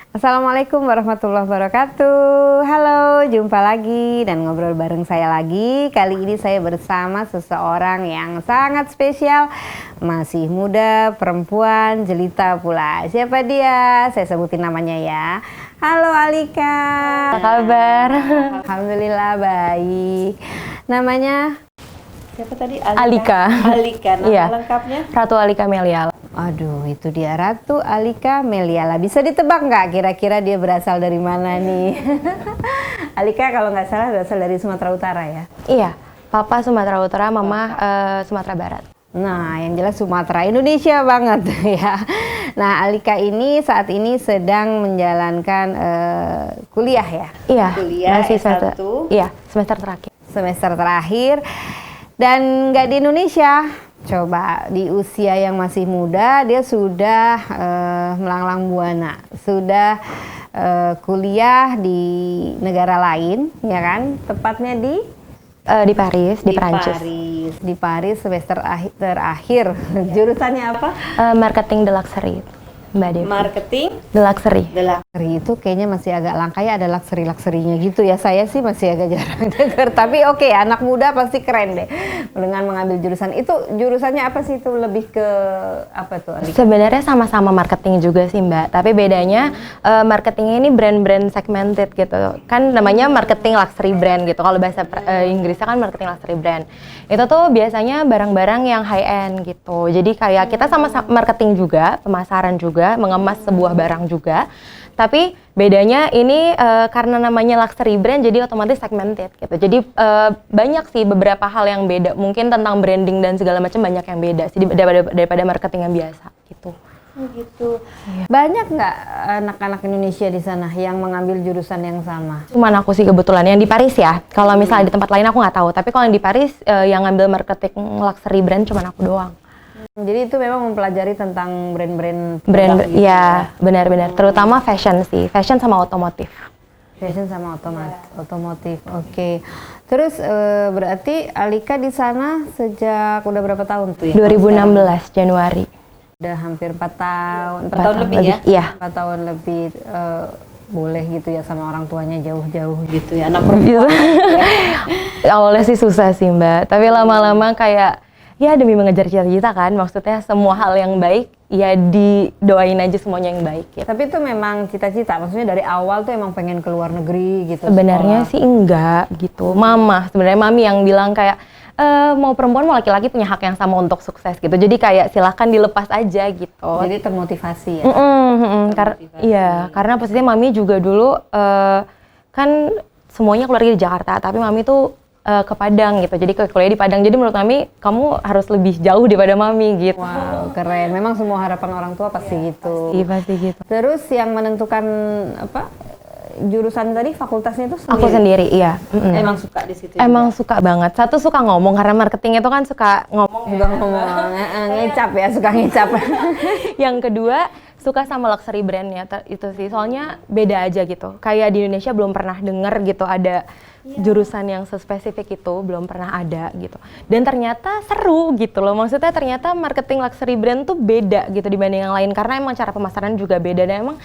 Assalamualaikum warahmatullahi wabarakatuh. Halo, jumpa lagi dan ngobrol bareng saya lagi. Kali ini saya bersama seseorang yang sangat spesial. Masih muda, perempuan, jelita pula. Siapa dia? Saya sebutin namanya ya. Halo Alika. Apa kabar? Alhamdulillah baik. Namanya siapa tadi? Alika. Alika. Nama Iya. lengkapnya? Ratu Alika Meliala. Aduh, itu dia Ratu Alika Meliala. Bisa ditebak nggak kira-kira dia berasal dari mana nih? Alika kalau nggak salah berasal dari Sumatera Utara ya? Iya, Papa Sumatera Utara, Mama Sumatera Barat. Nah, yang jelas Sumatera, Indonesia banget ya. Nah, Alika ini saat ini sedang menjalankan kuliah ya? Iya, Kuliah masih S1. Iya, semester terakhir. Semester terakhir. Dan nggak di Indonesia. Coba di usia yang masih muda dia sudah melanglang buana, sudah kuliah di negara lain, ya kan? Tepatnya Di Paris, di Perancis. Di Paris semester terakhir. Jurusannya apa? Marketing de luxury, Mbak Devi. Marketing De luxury. luxury itu kayaknya masih agak langka ya, ada luxury-luxurynya gitu ya. Saya sih masih agak jarang dengar. Tapi oke, anak muda pasti keren deh dengan mengambil jurusan itu. Jurusannya apa sih itu? Lebih ke apa tuh, Alika? Sebenarnya sama-sama marketing juga sih Mbak, tapi bedanya marketingnya ini brand-brand segmented gitu. Kan namanya marketing luxury brand gitu. Kalau bahasa Inggrisnya kan marketing luxury brand. Itu tuh biasanya barang-barang yang high end gitu. Jadi kayak kita sama marketing juga, pemasaran juga, mengemas sebuah barang juga. Tapi bedanya ini karena namanya luxury brand jadi otomatis segmented gitu. Jadi banyak sih beberapa hal yang beda. Mungkin tentang branding dan segala macam banyak yang beda sih daripada marketing yang biasa gitu. Gitu. Banyak nggak anak-anak Indonesia di sana yang mengambil jurusan yang sama? Cuman aku sih kebetulan yang di Paris ya. Kalau misalnya di tempat lain aku nggak tahu. Tapi kalau yang di Paris yang ngambil marketing luxury brand cuman aku doang. Jadi itu memang mempelajari tentang brand-brand Brand, produk gitu ya benar-benar. Terutama fashion sih, fashion sama otomotif. Fashion sama otomotif. Oke. Terus berarti Alika di sana sejak udah berapa tahun tuh ya? 2016 Januari. Udah hampir 4 tahun. 4 4 tahun lebih ya? Iya. 4 tahun lebih boleh gitu ya sama orang tuanya jauh-jauh gitu ya. Anak perempuan. Awalnya sih susah sih Mbak, tapi lama-lama kayak ya demi mengejar cita-cita kan, maksudnya semua hal yang baik ya didoain aja semuanya yang baik gitu. Tapi itu memang cita-cita, maksudnya dari awal tuh emang pengen ke luar negeri gitu. Sebenarnya sih enggak gitu. Sebenarnya mami yang bilang kayak mau perempuan mau laki-laki punya hak yang sama untuk sukses gitu. Jadi kayak silahkan dilepas aja gitu. Jadi termotivasi ya. Karena pastinya mami juga dulu kan semuanya keluarga di Jakarta, tapi mami tuh ke Padang gitu. Jadi kuliah di Padang. Jadi menurut mami kamu harus lebih jauh daripada mami gitu. Wow, keren. Memang semua harapan orang tua pasti gitu. Iya, pasti gitu. Terus yang menentukan apa? Jurusan tadi fakultasnya itu sendiri? Aku sendiri, iya. Emang suka di situ? Emang suka banget. Satu suka ngomong karena marketing itu kan suka ngomong. Juga ngomong, ngecap ya, suka ngecap. Yang kedua suka sama luxury brandnya itu sih. Soalnya beda aja gitu. Kayak di Indonesia belum pernah denger gitu ada jurusan yang sespesifik itu, belum pernah ada gitu. Dan ternyata seru gitu loh. Maksudnya ternyata marketing luxury brand tuh beda gitu dibanding yang lain karena emang cara pemasaran juga beda dan emang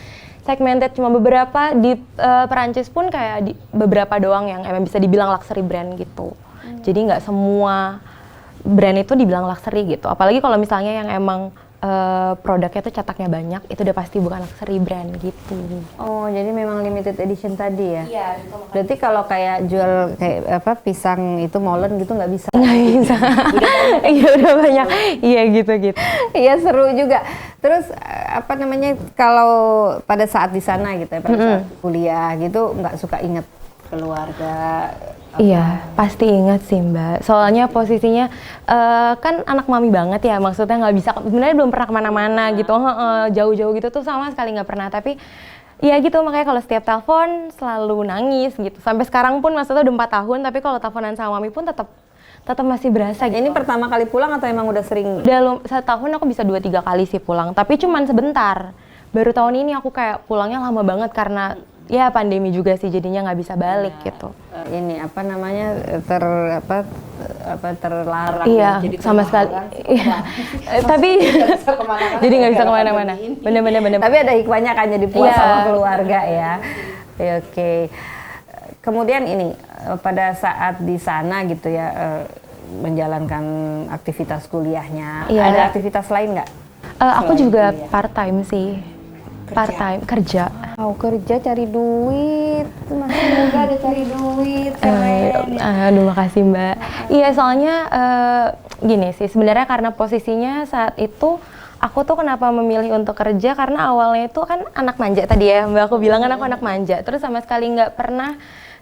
segmented cuma beberapa di Perancis pun kayak beberapa doang yang emang bisa dibilang luxury brand gitu. Jadi nggak semua brand itu dibilang luxury gitu. Apalagi kalau misalnya yang emang produknya tuh cetaknya banyak, itu udah pasti bukan luxury brand gitu. Oh, jadi memang limited edition tadi ya? Iya. Berarti kalau kayak jual kayak apa pisang itu molen gitu nggak bisa? Nggak bisa. Iya udah banyak. Iya gitu. Iya seru juga. Terus apa namanya kalau pada saat di sana gitu ya, pada saat kuliah gitu nggak suka inget keluarga? Iya, pasti ingat sih Mbak. Soalnya posisinya kan anak mami banget ya, maksudnya nggak bisa, sebenarnya belum pernah kemana-mana gitu, jauh-jauh gitu tuh sama sekali nggak pernah. Tapi ya gitu, makanya kalau setiap telepon selalu nangis gitu. Sampai sekarang pun maksudnya udah 4 tahun, tapi kalau teleponan sama mami pun tetap masih berasa gitu. Ini pertama kali pulang atau emang udah sering? Udah 1 tahun aku bisa 2-3 kali sih pulang, tapi cuman sebentar. Baru tahun ini aku kayak pulangnya lama banget karena ya pandemi juga sih jadinya nggak bisa balik gitu. Ini apa namanya terlarang. Iya, Jadi sama sekali. Iya. Tapi jadi nggak bisa kemana-mana. Bener-bener. Tapi ada hikmahnya kan jadi puas Iya. sama keluarga ya. Oke. Kemudian ini pada saat di sana gitu ya menjalankan aktivitas kuliahnya, Iya. ada aktivitas lain nggak? Aku Selain juga kuliah. part time sih. Part time kerja. Kerja cari duit, masih muda ada cari duit, keren. Aduh makasih Mbak. Iya soalnya gini sih sebenarnya karena posisinya saat itu aku tuh kenapa memilih untuk kerja karena awalnya itu kan anak manja tadi ya Mbak, aku bilang kan aku anak manja, terus sama sekali nggak pernah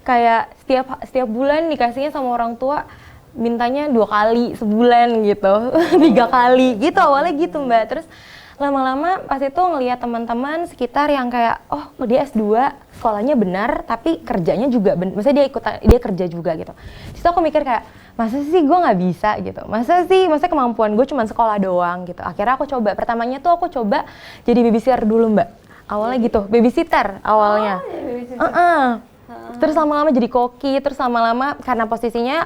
kayak setiap bulan dikasihnya sama orang tua mintanya 2 kali sebulan gitu, 3 kali gitu awalnya gitu Mbak. Terus lama-lama pas itu ngelihat teman-teman sekitar yang kayak oh dia S2 sekolahnya benar tapi kerjanya juga maksudnya dia kerja juga gitu. Terus aku mikir kayak masa sih gue nggak bisa gitu, masa kemampuan gue cuma sekolah doang gitu. Akhirnya aku coba, pertamanya tuh aku coba jadi babysitter dulu Mbak, awalnya gitu, babysitter awalnya. Terus lama-lama jadi koki, terus lama-lama karena posisinya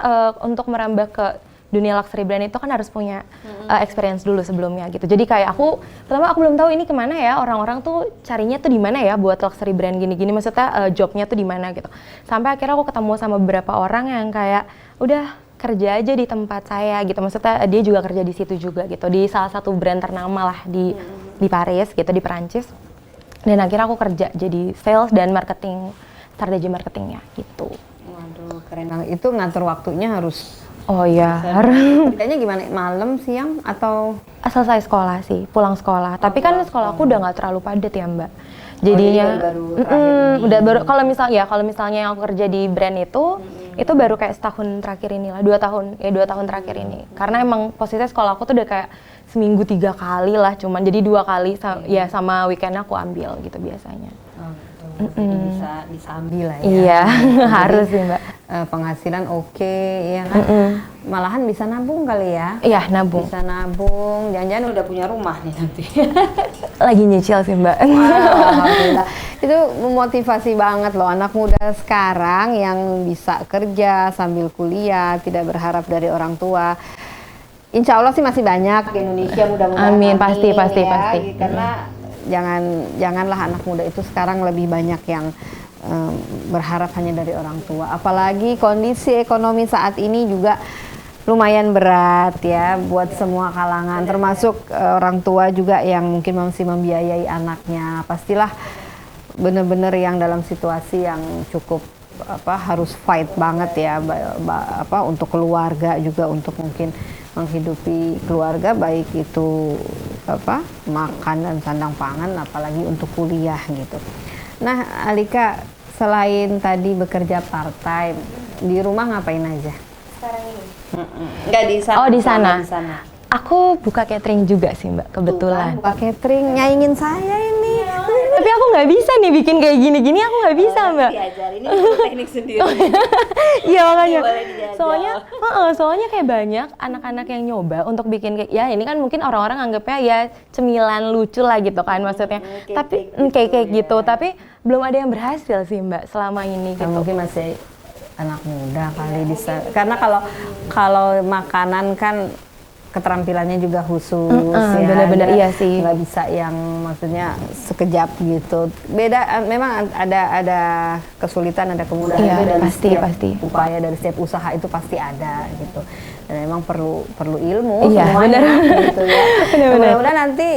untuk merambah ke dunia luxury brand itu kan harus punya experience dulu sebelumnya gitu. Jadi kayak pertama aku belum tahu ini kemana ya, orang-orang tuh carinya tuh di mana ya buat luxury brand gini-gini, maksudnya jobnya tuh di mana gitu. Sampai akhirnya aku ketemu sama beberapa orang yang kayak udah kerja aja di tempat saya gitu, maksudnya dia juga kerja di situ juga gitu, di salah satu brand ternama lah di Paris gitu, di Perancis. Dan akhirnya aku kerja jadi sales dan marketing, strategi marketingnya gitu. Waduh, keren banget. Itu ngatur waktunya harus. Oh iya. Kerjanya gimana? Malam, siang, atau? Selesai sekolah sih, pulang sekolah. Tapi kan sekolah aku udah nggak terlalu padat ya Mbak. Jadinya udah baru kalau misalnya yang aku kerja di brand itu baru kayak setahun terakhir inilah, 2 tahun terakhir ini. Karena emang posisinya sekolah aku tuh udah kayak seminggu 3 kali lah, cuman jadi 2 kali ya sama weekend aku ambil gitu biasanya. Jadi bisa disambil lah ya. Iya, harus sih Mbak. Penghasilan oke, ya kan? Malahan bisa nabung kali ya? Iya, nabung. Bisa nabung, jangan-jangan udah punya rumah nih nanti. Lagi nyicil sih Mbak. Alhamdulillah. Itu memotivasi banget loh anak muda sekarang yang bisa kerja sambil kuliah, tidak berharap dari orang tua. Insya Allah sih masih banyak di Indonesia, mudah-mudahan. Amin, pasti. Karena janganlah anak muda itu sekarang lebih banyak yang berharap hanya dari orang tua. Apalagi kondisi ekonomi saat ini juga lumayan berat ya buat semua kalangan, termasuk orang tua juga yang mungkin masih membiayai anaknya. Pastilah benar-benar yang dalam situasi yang cukup harus fight banget ya, untuk keluarga juga, untuk mungkin menghidupi keluarga, baik itu makan dan sandang pangan, apalagi untuk kuliah gitu. Nah, Alika, selain tadi bekerja part time, di rumah ngapain aja? Sekarang ini? Enggak di sana. Oh, di sana. Di sana. Aku buka catering juga sih Mbak, kebetulan. Buka catering, nyaingin saya ini. Tapi aku nggak bisa nih bikin kayak gini-gini, aku nggak bisa Mbak. Diajarin ini teknik sendiri. Iya makanya. Boleh dijajal. Soalnya kayak banyak anak-anak yang nyoba untuk bikin kayak ya ini kan mungkin orang-orang anggapnya ya cemilan lucu lah gitu kan maksudnya. Tapi kayak gitu, tapi belum ada yang berhasil sih Mbak selama ini gitu. Mungkin masih anak muda kali bisa. Karena kalau makanan kan keterampilannya juga khusus ya. Bener-bener iya sih. Nggak bisa yang maksudnya sekejap gitu. Beda, memang ada kesulitan, ada kemudahan. Iya, dari pasti. upaya, dari setiap usaha itu pasti ada gitu. Dan memang perlu ilmu Iya, semuanya bener. gitu ya. Mudah-mudahan nanti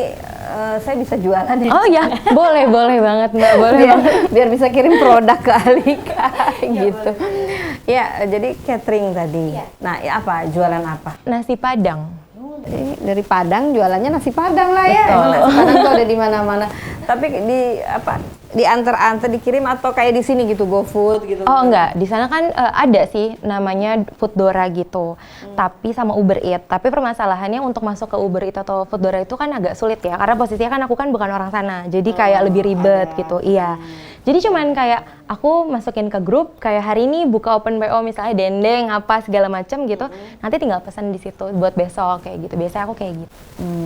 saya bisa jualan ya. Oh ya, boleh banget Mbak, boleh banget. Biar bisa kirim produk ke Alika gitu. Ya, jadi catering tadi. Nah, apa jualan apa? Nasi Padang. Dari Padang jualannya nasi Padang lah ya. Emang nasi Padang tuh ada di mana-mana. Tapi diantar dikirim atau kayak di sini gitu, GoFood gitu? Oh enggak, di sana kan ada sih namanya Foodora gitu, tapi sama Uber Eats. Tapi permasalahannya untuk masuk ke Uber Eats atau Foodora itu kan agak sulit ya, karena posisinya kan aku kan bukan orang sana, jadi kayak lebih ribet gitu. Iya, Jadi cuman kayak aku masukin ke grup kayak hari ini buka open PO misalnya dendeng apa segala macam gitu. Nanti tinggal pesan di situ buat besok kayak gitu. Biasanya aku kayak gitu.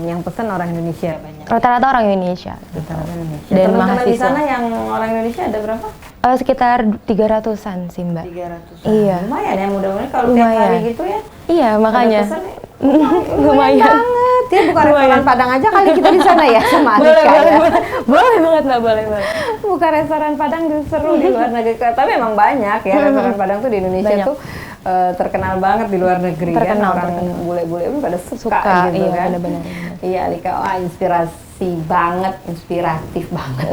Yang pesan orang Indonesia banyak. Rata-rata orang Indonesia. Rata-rata Indonesia. Dan Teman-teman di mahasiswa. sana yang orang Indonesia ada berapa? Sekitar 300-an sih Mbak. 300. Iya. Lumayan ya, mudah-mudahan kalau tiap Lumayan. hari gitu ya. Iya makanya. Ada pesan ya. Lumayan banget. Ya buka restoran Padang aja kali kita di sana ya sama Boleh, Alika ya. boleh banget Mbak, boleh banget. Buka restoran Padang tuh seru di luar negeri. Tapi memang banyak ya restoran Padang tuh di Indonesia Banyak. tuh terkenal banget di luar negeri Terkenal, kan. Orang terkenal. bule-bule pun pada suka gitu Iya kan. benar-benar. Iya Alika, wah inspiratif banget.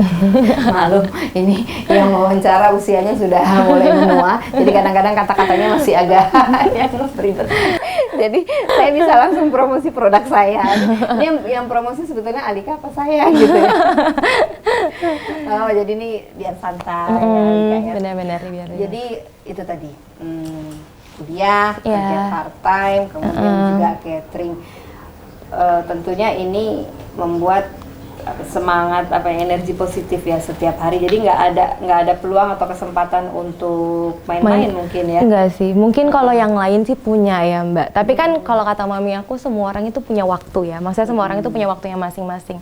Malu ini yang wawancara usianya sudah mulai menua, jadi kadang-kadang kata-katanya masih agak yang ribet. Jadi saya bisa langsung promosi produk saya. Ini yang promosi sebetulnya Alika apa saya gitu ya. Oh jadi ini biar santai ya, Alika ya. Benar-benar biar. Jadi itu tadi kuliah, Iya. kerja part time, kemudian juga catering. Tentunya ini membuat semangat energi positif ya setiap hari. Jadi nggak ada peluang atau kesempatan untuk main-main mungkin ya. Enggak sih, mungkin kalau yang lain sih punya ya Mbak. Tapi kan kalau kata mami aku semua orang itu punya waktu ya. Maksudnya semua orang itu punya waktunya masing-masing.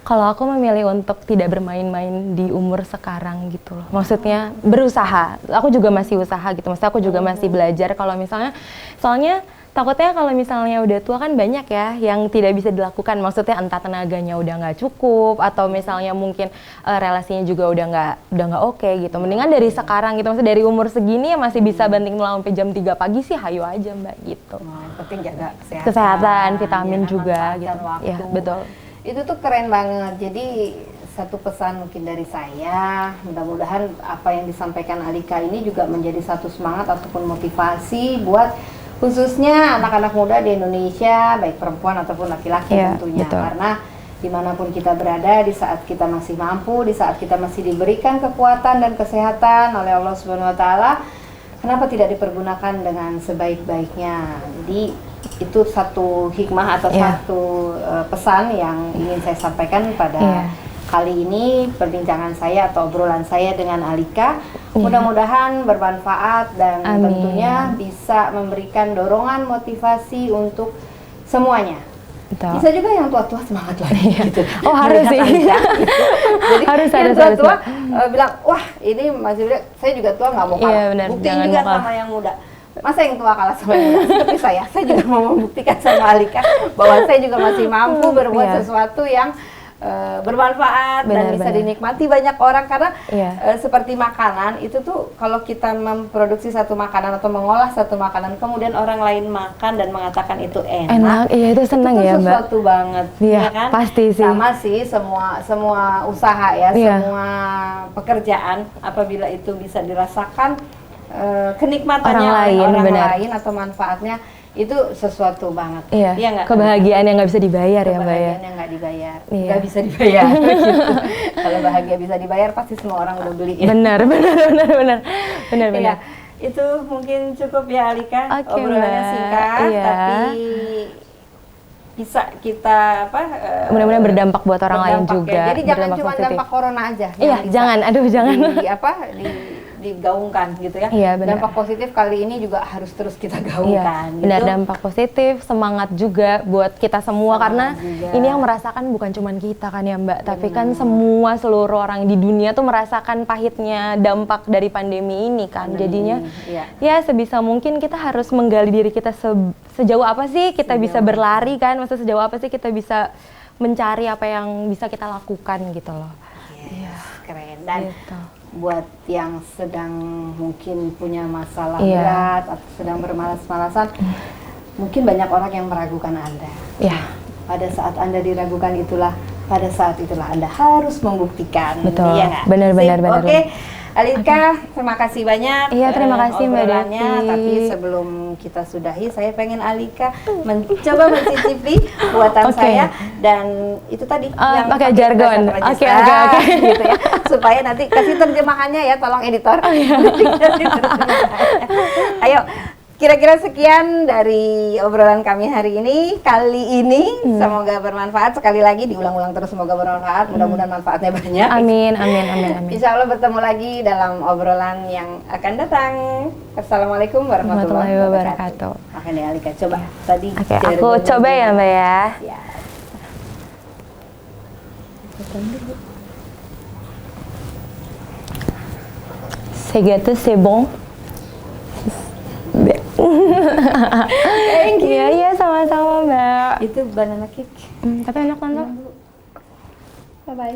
Kalau aku memilih untuk tidak bermain-main di umur sekarang gitu loh. Maksudnya berusaha. Aku juga masih usaha gitu. Maksudnya aku juga masih belajar kalau misalnya, soalnya takutnya kalau misalnya udah tua kan banyak ya yang tidak bisa dilakukan. Maksudnya entah tenaganya udah nggak cukup atau misalnya mungkin relasinya juga udah nggak oke gitu. Mendingan dari sekarang gitu. Maksudnya dari umur segini ya masih bisa banting tulang sampai jam 3 pagi sih hayu aja Mbak gitu. Yang penting jaga kesehatan. Kesehatan, vitamin ya, juga manfaatkan gitu. waktu. Ya, betul. Itu tuh keren banget. Jadi satu pesan mungkin dari saya, mudah-mudahan apa yang disampaikan Alika ini juga menjadi satu semangat ataupun motivasi buat khususnya anak-anak muda di Indonesia, baik perempuan ataupun laki-laki Iya, tentunya. betul. Karena dimanapun kita berada, di saat kita masih mampu, di saat kita masih diberikan kekuatan dan kesehatan oleh Allah Subhanahu Wa Taala, kenapa tidak dipergunakan dengan sebaik-baiknya? Jadi itu satu hikmah atau satu pesan yang ingin saya sampaikan pada kali ini perbincangan saya atau obrolan saya dengan Alika. Mudah-mudahan bermanfaat dan tentunya bisa memberikan dorongan motivasi untuk semuanya. Betul. Bisa juga yang tua-tua semangat lagi gitu. Oh harus sih. Alika, gitu. Jadi Harus yang ada tua-tua bilang, wah ini masih muda, saya juga tua nggak mau kalah. Iya, benar. Buktiin Jangan juga mau kalah. sama yang muda. Masa yang tua kalah sama yang muda? Seperti saya juga mau membuktikan sama Alika bahwa saya juga masih mampu berbuat sesuatu yang bermanfaat dan bisa dinikmati banyak orang karena seperti makanan itu tuh kalau kita memproduksi satu makanan atau mengolah satu makanan kemudian orang lain makan dan mengatakan itu enak, iya itu senang ya Mbak. Itu sesuatu banget, Iya, ya kan? pasti sih. Sama sih semua usaha ya, semua pekerjaan apabila itu bisa dirasakan kenikmatannya orang lain atau manfaatnya itu sesuatu banget. Iya nggak? Kebahagiaan yang nggak bisa dibayar ya Mbak ya. Kebahagiaan yang nggak dibayar, nggak bisa dibayar. Gitu. Kalau bahagia bisa dibayar pasti semua orang udah beli. Benar. Iya, itu mungkin cukup ya Alika. Obrolannya singkat, tapi bisa kita mudah-mudahan berdampak buat orang lain juga. Jadi jangan cuma dampak corona aja. Iya, jangan. Jangan. Digaungkan gitu ya. Iya, benar. Dampak positif kali ini juga harus terus kita gaungkan. Iya, benar, gitu. Dampak positif, semangat juga buat kita semua karena ini yang merasakan bukan cuma kita kan ya Mbak, tapi kan semua seluruh orang di dunia tuh merasakan pahitnya dampak dari pandemi ini kan. Jadinya ya sebisa mungkin kita harus menggali diri kita sejauh apa sih kita bisa berlari kan, maksudnya sejauh apa sih kita bisa mencari apa yang bisa kita lakukan gitu loh. Keren. Dan buat yang sedang mungkin punya masalah berat atau sedang bermalas-malasan, mungkin banyak orang yang meragukan Anda. Pada saat Anda diragukan pada saat itulah Anda harus membuktikan. Betul. Iya nggak? Benar. Oke. Alika, terima kasih banyak. Iya, terima kasih Mbak Devi. Tapi sebelum kita sudahi, saya pengen Alika mencoba mencicipi buatan saya dan itu tadi yang pakai jargon. Oke. Gitu ya. Supaya nanti kasih terjemahannya ya, tolong editor. Ayo, Kira-kira sekian dari obrolan kami hari ini. Kali ini semoga bermanfaat. Sekali lagi diulang-ulang terus, semoga bermanfaat. Mudah-mudahan manfaatnya banyak. Amin, amin, amin, amin. Insya Allah bertemu lagi dalam obrolan yang akan datang. Assalamualaikum warahmatullahi wabarakatuh. Makan ya Alika, coba tadi. Oke, aku coba ya Mbak ya. Ya. C'est gâteau, c'est bon. Thank you. Iya, iya sama-sama Mbak. Itu banana cake. Tapi enak banget. Bye bye.